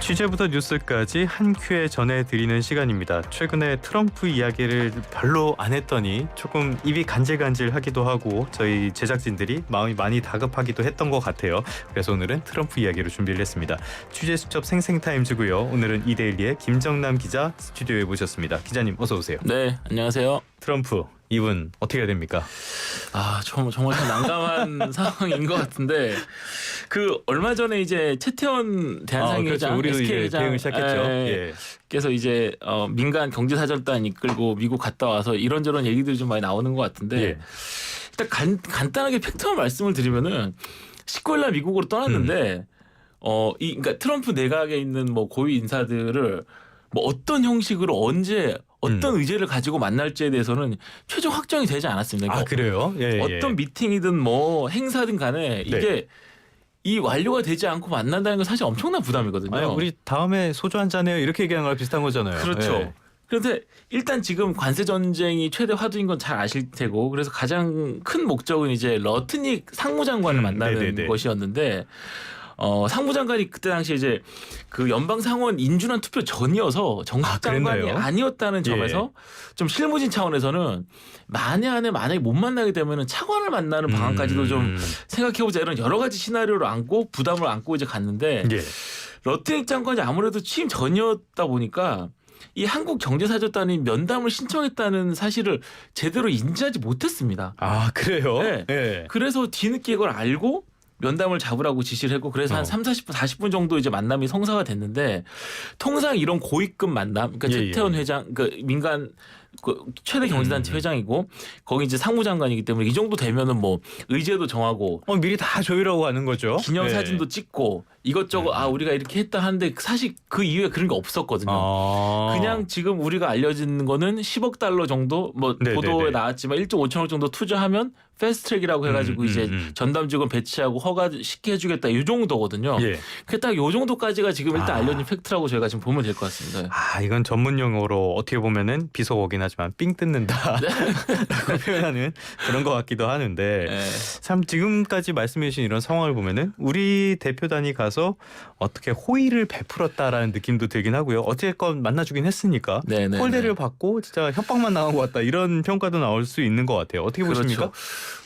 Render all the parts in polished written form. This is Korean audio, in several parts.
취재부터 뉴스까지 한 큐에 전해드리는 시간입니다. 최근에 트럼프 이야기를 별로 안 했더니 조금 입이 간질간질하기도 하고 저희 제작진들이 마음이 많이 다급하기도 했던 것 같아요. 그래서 오늘은 트럼프 이야기로 준비를 했습니다. 취재 수첩 생생타임즈고요. 오늘은 이데일리의 김정남 기자 스튜디오에 모셨습니다. 기자님 어서 오세요. 네, 안녕하세요. 트럼프 이분 어떻게 해야 됩니까? 정말 좀 난감한 상황인 것 같은데 그 얼마 전에 이제 최태원 대한상인회장, 그렇죠. 우리도 SK 이제 회장 대응을 시작했죠. 예. 그래서 이제 민간 경제사절단 이끌고 미국 갔다 와서 이런저런 얘기들이 좀 많이 나오는 것 같은데 예. 일단 간단하게 팩트만 말씀을 드리면은 19일 날 미국으로 떠났는데 그러니까 트럼프 내각에 있는 뭐 고위 인사들을 뭐 어떤 형식으로 언제 어떤 의제를 가지고 만날지에 대해서는 최종 확정이 되지 않았습니다. 아 그래요? 예, 어떤 미팅이든 뭐 행사든 간에 이게 이 완료가 되지 않고 만난다는 건 사실 엄청난 부담이거든요. 아니, 우리 다음에 소주 한 잔해요 이렇게 얘기하는 거랑 비슷한 거잖아요. 그렇죠. 예. 그런데 일단 지금 관세 전쟁이 최대 화두인 건 잘 아실 테고 그래서 가장 큰 목적은 이제 러트닉 상무장관을 만나는 것이었는데 상무장관이 그때 당시에 이제 그 연방 상원 인준안 투표 전이어서 정식 장관이 아니었다는 점에서 좀 실무진 차원에서는 만약에 못 만나게 되면은 차관을 만나는 방안까지도 좀 생각해보자 이런 여러 가지 시나리오를 안고 부담을 안고 이제 갔는데 러트닉 장관이 아무래도 취임 전이었다 보니까 이 한국 경제사절단이 면담을 신청했다는 사실을 제대로 인지하지 못했습니다. 아 그래요? 네. 네. 그래서 뒤늦게 이걸 알고 면담을 잡으라고 지시를 했고 그래서 한 30, 40분 정도 이제 만남이 성사가 됐는데 통상 이런 고위급 만남 그러니까 최태원 회장 그 민간 그 최대 경제단체 회장이고 거기 이제 상무장관이기 때문에 이 정도 되면은 뭐 의제도 정하고 미리 다 조율하고 하는 거죠. 기념사진도 찍고 이것저것 우리가 이렇게 했다 하는데 사실 그 이후에 그런 게 없었거든요. 그냥 지금 우리가 알려진 거는 10억 달러 정도 뭐 보도에 나왔지만 1조 5천억 정도 투자하면 패스트트랙이라고 해가지고 이제 전담 직원 배치하고 허가 쉽게 해주겠다 이 정도거든요. 그 딱 이 정도까지가 지금 일단 알려진 팩트라고 저희가 지금 보면 될 것 같습니다. 이건 전문 용어로 어떻게 보면은 비속어긴 하지만 삥 뜯는다라고 표현하는 그런 것 같기도 하는데 참 지금까지 말씀해주신 이런 상황을 보면은 우리 대표단이 가서 어떻게 호의를 베풀었다라는 느낌도 들긴 하고요. 어쨌건 만나주긴 했으니까 콜대를 받고 진짜 협박만 나간 것 같다 이런 평가도 나올 수 있는 것 같아요. 어떻게 보십니까?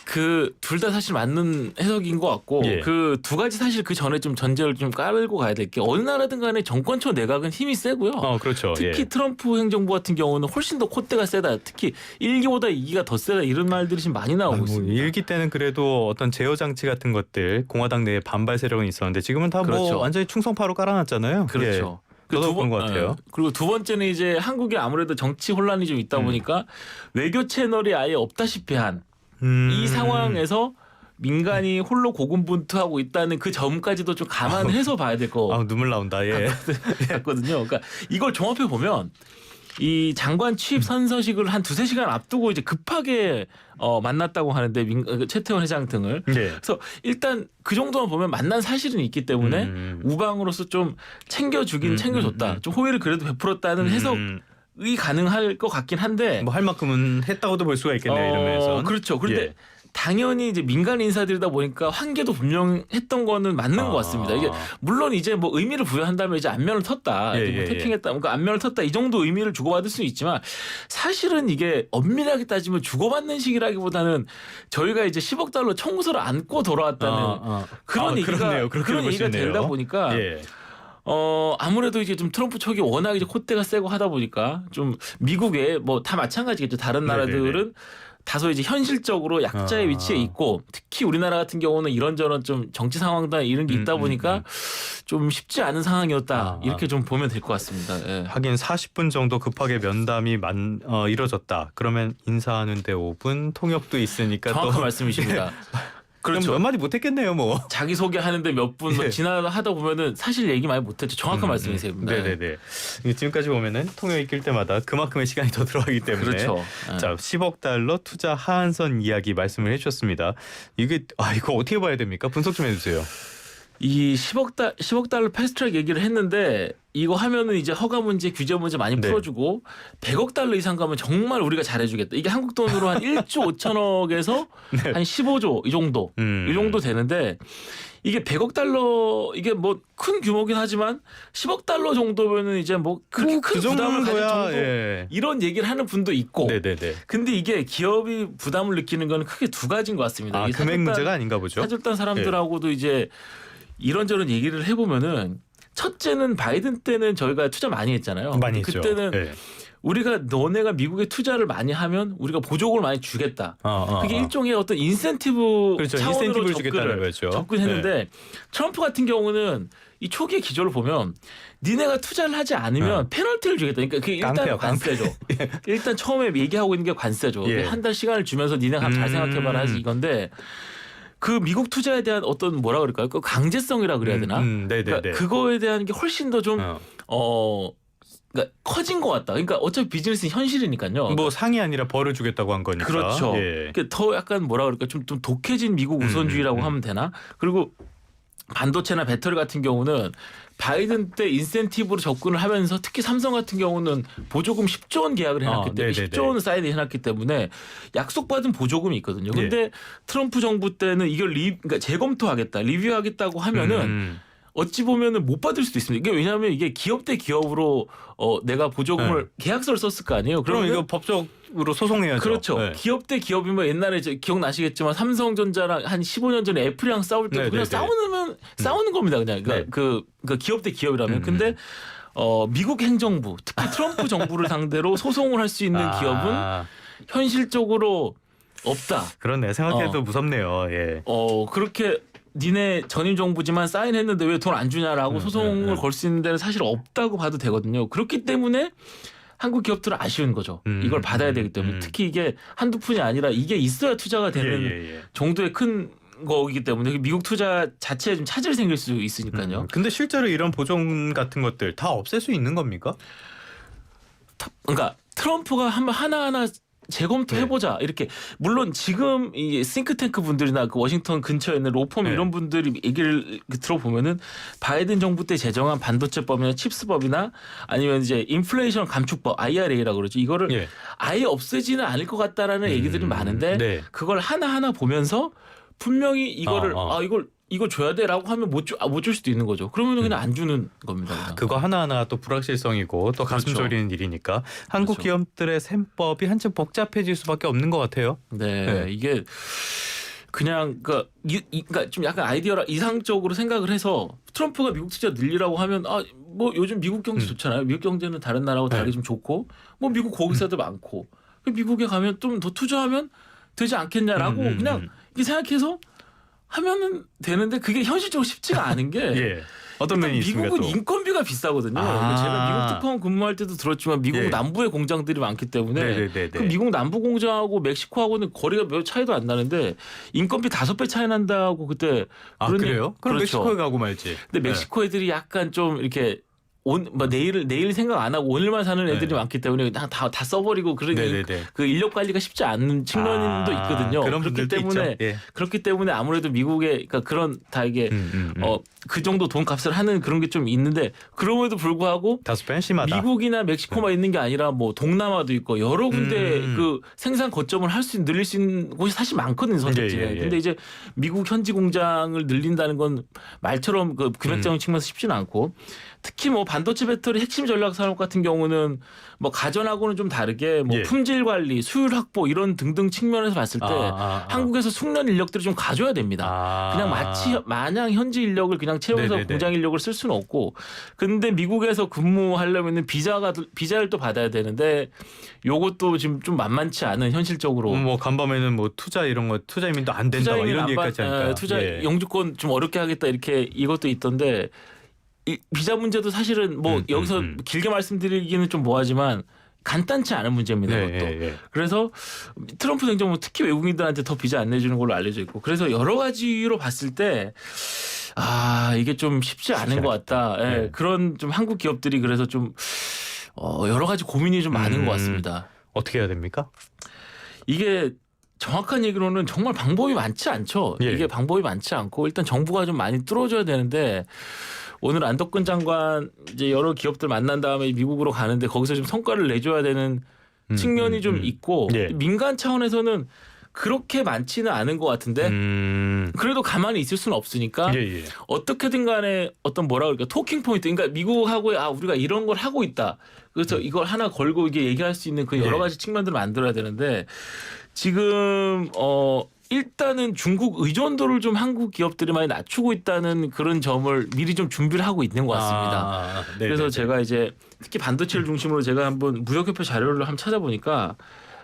그 둘 다 사실 맞는 해석인 것 같고 그 두 가지 사실 그 전에 좀 전제를 좀 깔고 가야 될 게 어느 나라든 간에 정권초 내각은 힘이 세고요. 그렇죠. 특히 트럼프 행정부 같은 경우는 훨씬 더 콧대가 세다. 특히 1기보다 2기가 더 세다 이런 말들이 지금 많이 나오고 있습니다. 1기 때는 그래도 어떤 제어 장치 같은 것들 공화당 내에 반발 세력은 있었는데 지금은 다 뭐 완전히 충성파로 깔아놨잖아요. 그렇죠. 그런 것 같아요. 그리고 두 번째는 이제 한국에 아무래도 정치 혼란이 좀 있다 보니까 외교 채널이 아예 없다시피 한 이 상황에서 민간이 홀로 고군분투하고 있다는 그 점까지도 좀 감안해서 봐야 될 거. 눈물 나온다. 같거든요. 그러니까 이걸 종합해 보면 이 장관 취입 선서식을 한 2-3시간 앞두고 이제 급하게 만났다고 하는데 최태원 회장 등을. 그래서 일단 그 정도만 보면 만난 사실은 있기 때문에 우방으로서 좀 챙겨주긴 챙겨줬다. 좀 호의를 그래도 베풀었다는 해석. 이 가능할 것 같긴 한데 뭐 할 만큼은 했다고도 볼 수가 있겠네요. 이런 면에서. 그렇죠. 그런데 당연히 이제 민간 인사들이다 보니까 환계도 분명했던 거는 맞는 것 같습니다. 이게 물론 이제 뭐 의미를 부여한다면 이제 안면을 텄다, 뭐 태핑했다, 그러니까 안면을 텄다 이 정도 의미를 주고받을 수 있지만 사실은 이게 엄밀하게 따지면 주고받는 식이라기보다는 저희가 이제 10억 달러 청구서를 안고 돌아왔다는 그런 얘기가 되다 보니까. 아무래도 이제 좀 트럼프 촉이 워낙 이제 콧대가 세고 하다 보니까 좀 미국에 뭐 다 마찬가지겠죠. 다른 나라들은 다소 이제 현실적으로 약자의 위치에 있고 특히 우리나라 같은 경우는 이런저런 좀 정치 상황이나 이런 게 있다 보니까 좀 쉽지 않은 상황이었다. 이렇게 좀 보면 될 것 같습니다. 하긴 40분 정도 급하게 면담이 이뤄졌다. 그러면 인사하는데 5분 통역도 있으니까 정확한 말씀이십니다. 그렇죠. 몇 마디 못했겠네요, 뭐. 자기 소개하는데 몇 분 지나하다 보면은 사실 얘기 많이 못했죠. 정확한 말씀이세요. 네네네. 지금까지 보면은 통역이 낄 때마다 그만큼의 시간이 더 들어가기 때문에. 그렇죠. 자, 10억 달러 투자 하한선 이야기 말씀을 해주셨습니다. 이게 이거 어떻게 봐야 됩니까? 분석 좀 해주세요. 이 10억 달러 패스트트랙 얘기를 했는데 이거 하면은 이제 허가 문제, 규제 문제 많이 풀어주고 100억 달러 이상 가면 정말 우리가 잘해주겠다. 이게 한국 돈으로 한 1조 5천억에서 한 15조 이 정도 되는데 이게 100억 달러 이게 뭐 큰 규모긴 하지만 10억 달러 정도면은 이제 뭐 그렇게 큰 부담을 가질 정도 예. 이런 얘기를 하는 분도 있고. 네네네. 근데 이게 기업이 부담을 느끼는 건 크게 두 가지인 것 같습니다. 아, 금액 문제가 아닌가 보죠. 사절단 사람들하고도 이제 이런저런 얘기를 해보면은 첫째는 바이든 때는 저희가 투자 많이 했잖아요. 많이 했죠. 그때는 예. 우리가 너네가 미국에 투자를 많이 하면 우리가 보조금을 많이 주겠다. 그게 일종의 어떤 인센티브 그렇죠. 차원으로 인센티브를 주겠다는 거죠. 접근했는데 네. 트럼프 같은 경우는 이 초기의 기조를 보면 니네가 투자를 하지 않으면 페널티를 주겠다. 그러니까 그게 일단 깡패요, 관세죠. 일단 처음에 얘기하고 있는 게 관세죠. 예. 한 달 시간을 주면서 니네가 잘 생각해봐라 하지 이건데 그 미국 투자에 대한 어떤 뭐라 그럴까요? 그 강제성이라 그래야 되나? 그러니까 그거에 대한 게 훨씬 더 좀 그러니까 커진 것 같다. 그러니까 어차피 비즈니스는 현실이니까요. 뭐 상이 아니라 벌을 주겠다고 한 거니까. 그렇죠. 예. 그러니까 더 약간 뭐라 그럴까 좀 독해진 미국 우선주의라고 하면 되나? 그리고 반도체나 배터리 같은 경우는 바이든 때 인센티브로 접근을 하면서 특히 삼성 같은 경우는 보조금 10조 원 계약을 해놨기 때문에 10조 원 사이드 해놨기 때문에 약속받은 보조금이 있거든요. 근데 트럼프 정부 때는 이걸 그러니까 재검토하겠다, 리뷰하겠다고 하면은 어찌 보면은 못 받을 수도 있습니다. 이게 왜냐하면 이게 기업 대 기업으로 내가 보조금을 계약서를 썼을 거 아니에요. 그럼 이거 법적으로 소송해야죠. 그렇죠. 기업 대 기업이면 옛날에 이제 기억나시겠지만 삼성전자랑 한 15년 전에 애플이랑 싸울 때 그냥 싸우는 겁니다. 그냥 그 기업 대 기업이라면. 근데 미국 행정부 특히 트럼프 정부를 상대로 소송을 할 수 있는 기업은 현실적으로 없다. 그렇네. 생각해도 무섭네요. 예. 그렇게 니네 전임 정부지만 사인했는데 왜 돈 안 주냐라고 소송을 걸 수 있는 데는 사실 없다고 봐도 되거든요. 그렇기 때문에 한국 기업들은 아쉬운 거죠. 이걸 받아야 되기 때문에 특히 이게 한두 푼이 아니라 이게 있어야 투자가 되는 정도의 큰 거이기 때문에 미국 투자 자체에 좀 차질이 생길 수 있으니까요. 근데 실제로 이런 보조금 같은 것들 다 없앨 수 있는 겁니까? 그러니까 트럼프가 한번 하나하나 재검토해보자 이렇게 물론 지금 이 싱크탱크 분들이나 그 워싱턴 근처에 있는 로펌 이런 분들이 얘기를 들어보면은 바이든 정부 때 제정한 반도체법이나 칩스법이나 아니면 이제 인플레이션 감축법 IRA라고 그러죠. 이거를 아예 없애지는 않을 것 같다라는 얘기들이 많은데 그걸 하나하나 보면서 분명히 이거를 이거 줘야 돼라고 하면 못 줄 수도 있는 거죠. 그러면 그냥 안 주는 겁니다. 그거 하나하나 또 불확실성이고 또 가슴 졸이는 일이니까 한국 기업들의 셈법이 한층 복잡해질 수밖에 없는 것 같아요. 네. 이게 그냥 그러니까 좀 약간 아이디어라 이상적으로 생각을 해서 트럼프가 미국 투자 늘리라고 하면 뭐 요즘 미국 경제 좋잖아요. 미국 경제는 다른 나라하고 다르게 좀 좋고 뭐 미국 고객사도 많고 미국에 가면 좀 더 투자하면 되지 않겠냐라고 그냥 이렇게 생각해서 하면은 되는데 그게 현실적으로 쉽지가 않은 게 어떤 면이 있습니까? 미국은 인건비가 비싸거든요. 제가 미국 특파원 근무할 때도 들었지만 미국 남부에 공장들이 많기 때문에 그 미국 남부 공장하고 멕시코하고는 거리가 몇 차이도 안 나는데 인건비 5배 차이 난다고 그때 그래요? 그럼 그렇죠. 멕시코에 가고 말지. 근데 멕시코 애들이 약간 좀 이렇게 내일 생각 안 하고 오늘만 사는 애들이 많기 때문에 그냥 다 써버리고 그러니 그 인력 관리가 쉽지 않은 측면도 있거든요. 그렇기 때문에 아무래도 미국의 그러니까 그런 다 이게 그 정도 돈값을 하는 그런 게 좀 있는데 그럼에도 불구하고 다소 팬심하다. 미국이나 멕시코만 있는 게 아니라 뭐 동남아도 있고 여러 군데 그 생산 거점을 늘릴 수 있는 곳이 사실 많거든요. 선택지에. 근데 이제 미국 현지 공장을 늘린다는 건 말처럼 그 금액적인 측면에서 쉽지는 않고 특히 뭐 반도체 배터리 핵심 전략 산업 같은 경우는 뭐 가전하고는 좀 다르게 뭐 품질 관리, 수율 확보 이런 등등 측면에서 봤을 때 한국에서 숙련 인력들을 좀 가져야 됩니다. 그냥 마냥 현지 인력을 그냥 채워서 공장 인력을 쓸 수는 없고 근데 미국에서 근무하려면은 비자를 또 받아야 되는데 요것도 지금 좀 만만치 않은 현실적으로 뭐 간밤에는 뭐 투자 이런 거 투자 이민도 안 된다 이런 얘기까지 하니까 투자 영주권 좀 어렵게 하겠다 이렇게 이것도 있던데 이 비자 문제도 사실은 뭐 여기서 길게 말씀드리기는 좀 뭐하지만 간단치 않은 문제입니다. 이것도. 그래서 트럼프 행정부 특히 외국인들한테 더 비자 안 내주는 걸로 알려져 있고 그래서 여러 가지로 봤을 때 이게 좀 쉽지 않은 것 같다. 그런 좀 한국 기업들이 그래서 좀 여러 가지 고민이 좀 많은 것 같습니다. 어떻게 해야 됩니까? 이게 정확한 얘기로는 정말 방법이 많지 않죠. 이게 방법이 많지 않고 일단 정부가 좀 많이 뚫어줘야 되는데 오늘 안덕근 장관 이제 여러 기업들 만난 다음에 미국으로 가는데 거기서 좀 성과를 내줘야 되는 측면이 좀 있고 민간 차원에서는 그렇게 많지는 않은 것 같은데 그래도 가만히 있을 수는 없으니까 예. 어떻게든 간에 어떤 뭐라 그럴까 토킹 포인트 그러니까 미국하고 우리가 이런 걸 하고 있다. 그래서 이걸 하나 걸고 이게 얘기할 수 있는 그 여러 가지 측면들을 만들어야 되는데 지금 일단은 중국 의존도를 좀 한국 기업들이 많이 낮추고 있다는 그런 점을 미리 좀 준비를 하고 있는 것 같습니다. 그래서 제가 이제 특히 반도체를 중심으로 제가 한번 무역협회 자료를 한번 찾아보니까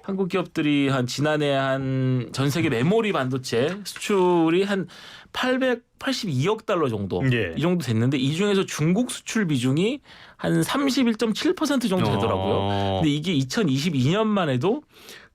한국 기업들이 한 지난해 한 전 세계 메모리 반도체 수출이 한 882억 달러 정도 이 정도 됐는데 이 중에서 중국 수출 비중이 한 31.7% 정도 되더라고요. 근데 이게 2022년만 해도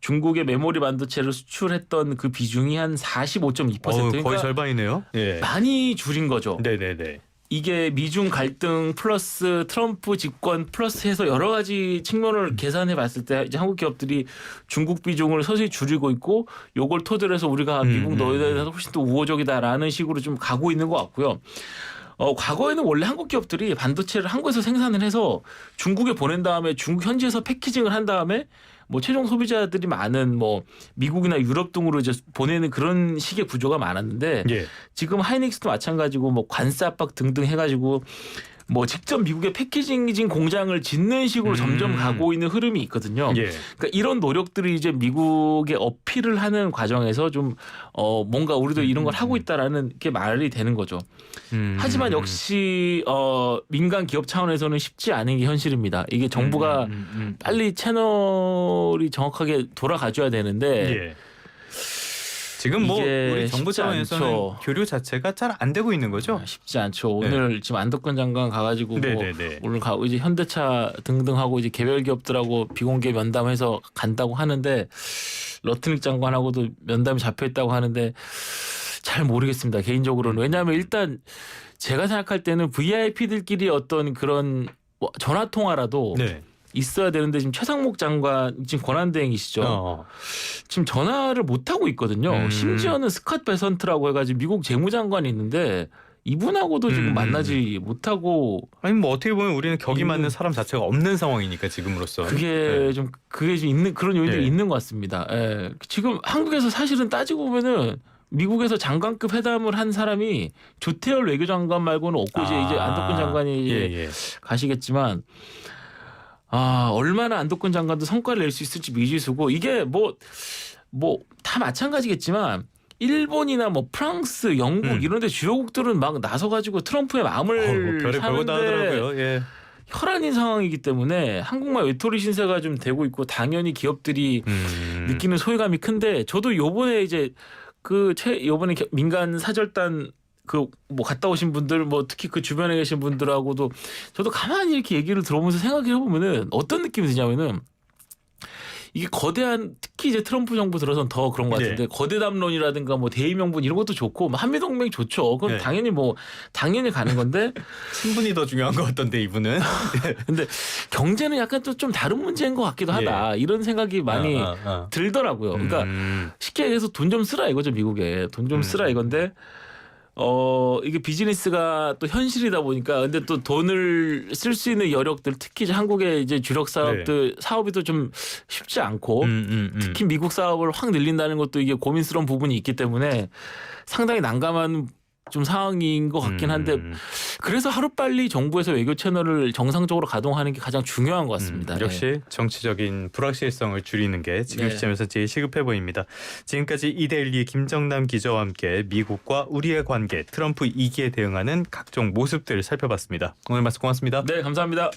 중국의 메모리 반도체를 수출했던 그 비중이 한 45.2%. 그러니까 거의 절반이네요. 예. 많이 줄인 거죠. 네네네. 이게 미중 갈등 플러스 트럼프 집권 플러스 해서 여러 가지 측면을 계산해 봤을 때 이제 한국 기업들이 중국 비중을 서서히 줄이고 있고 요걸 토대로 해서 우리가 미국 너희에 대해서 훨씬 더 우호적이다라는 식으로 좀 가고 있는 것 같고요. 과거에는 원래 한국 기업들이 반도체를 한국에서 생산을 해서 중국에 보낸 다음에 중국 현지에서 패키징을 한 다음에 뭐 최종 소비자들이 많은 뭐 미국이나 유럽 등으로 이제 보내는 그런 식의 구조가 많았는데 지금 하이닉스도 마찬가지고 뭐 관세 압박 등등 해가지고 뭐 직접 미국의 패키징 공장을 짓는 식으로 점점 가고 있는 흐름이 있거든요. 그러니까 이런 노력들이 이제 미국에 어필을 하는 과정에서 좀 뭔가 우리도 이런 걸 하고 있다라는 게 말이 되는 거죠. 하지만 역시 민간 기업 차원에서는 쉽지 않은 게 현실입니다. 이게 정부가 빨리 채널이 정확하게 돌아가줘야 되는데 지금 뭐 우리 정부 차원에서는 교류 자체가 잘 안 되고 있는 거죠? 쉽지 않죠. 오늘 지금 안덕근 장관 가가지고 뭐 오늘 가고 이제 현대차 등등하고 이제 개별 기업들하고 비공개 면담해서 간다고 하는데 러트닉 장관하고도 면담이 잡혀 있다고 하는데 잘 모르겠습니다. 개인적으로는 왜냐하면 일단 제가 생각할 때는 VIP들끼리 어떤 그런 전화 통화라도 있어야 되는데 지금 최상목 장관 지금 권한대행이시죠. 지금 전화를 못 하고 있거든요. 심지어는 스캇 베선트라고 해가지고 미국 재무장관이 있는데 이분하고도 지금 만나지 못하고 아니 뭐 어떻게 보면 우리는 격이 맞는 사람 자체가 없는 상황이니까 지금으로서 그게 좀 있는 그런 요인들이 있는 것 같습니다. 지금 한국에서 사실은 따지고 보면은 미국에서 장관급 회담을 한 사람이 조태열 외교장관 말고는 없고 이제 안덕근 장관이 가시겠지만. 얼마나 안덕근 장관도 성과를 낼 수 있을지 미지수고 이게 뭐 다 마찬가지겠지만 일본이나 뭐 프랑스, 영국 이런 데 주요국들은 막 나서가지고 트럼프의 마음을 사는데 혈안인 상황이기 때문에 한국만 외톨이 신세가 좀 되고 있고 당연히 기업들이 느끼는 소외감이 큰데 저도 요번에 이제 요번에 민간 사절단 뭐 갔다 오신 분들 뭐 특히 그 주변에 계신 분들하고도 저도 가만히 이렇게 얘기를 들어보면서 생각해 보면은 어떤 느낌이 드냐면은 이게 거대한 특히 이제 트럼프 정부 들어선 더 그런 것 같은데 거대 담론이라든가 뭐 대의 명분 이런 것도 좋고 뭐 한미 동맹 좋죠. 그건 당연히 가는 건데 신분이 더 중요한 것 같던데 이분은. 근데 경제는 약간 또 좀 다른 문제인 것 같기도 하다 이런 생각이 많이 들더라고요. 그러니까 쉽게 얘기해서 돈 좀 쓰라 이거죠. 미국에 돈 좀 쓰라 이건데. 이게 비즈니스가 또 현실이다 보니까 근데 또 돈을 쓸 수 있는 여력들 특히 이제 한국의 이제 주력 사업들 사업이 또 좀 쉽지 않고 특히 미국 사업을 확 늘린다는 것도 이게 고민스러운 부분이 있기 때문에 상당히 난감한 좀 상황인 것 같긴 한데 그래서 하루빨리 정부에서 외교 채널을 정상적으로 가동하는 게 가장 중요한 것 같습니다. 역시 정치적인 불확실성을 줄이는 게 지금 시점에서 제일 시급해 보입니다. 지금까지 이데일리 김정남 기자와 함께 미국과 우리의 관계 트럼프 2기에 대응하는 각종 모습들을 살펴봤습니다. 오늘 말씀 고맙습니다. 네, 감사합니다.